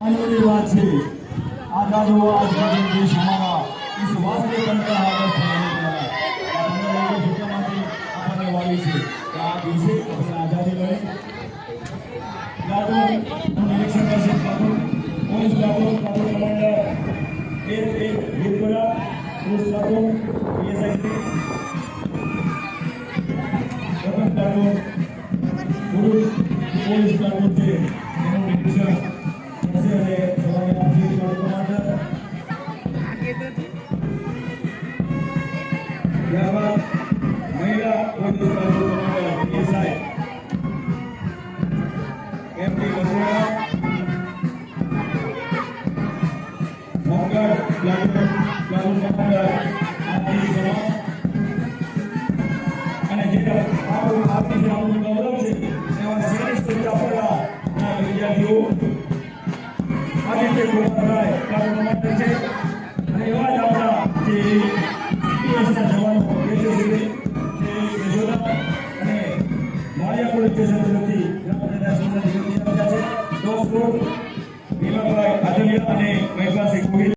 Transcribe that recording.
बात से आजाद हुआ आज का दिन देश हमारा इस वास्ते बनता है अपने वाली से आप इसे अपनी आजादी में निरीक्षण कर सकते पुलिस प्लाटून कमांडर एक Virpura police platoon PSI platoon police platoon से निरीक्षण महिला PSI MD Baswada home guard platoon commander आदि जवान અને જે આપણી ગૌરવ છે એવા શ્રેષ્ઠ વિદ્યાર્થીઓ આદિત્ય કુમાર રાય પ્લાટૂન કમાન્ડર છે અને એવા જ આપણા જે પીએસના જવાનો અને માળિયા પોલીસ સ્ટેશન તરફથી ભીમાભાઈ આદલિયા અને મહેશભાઈ ગોહિલ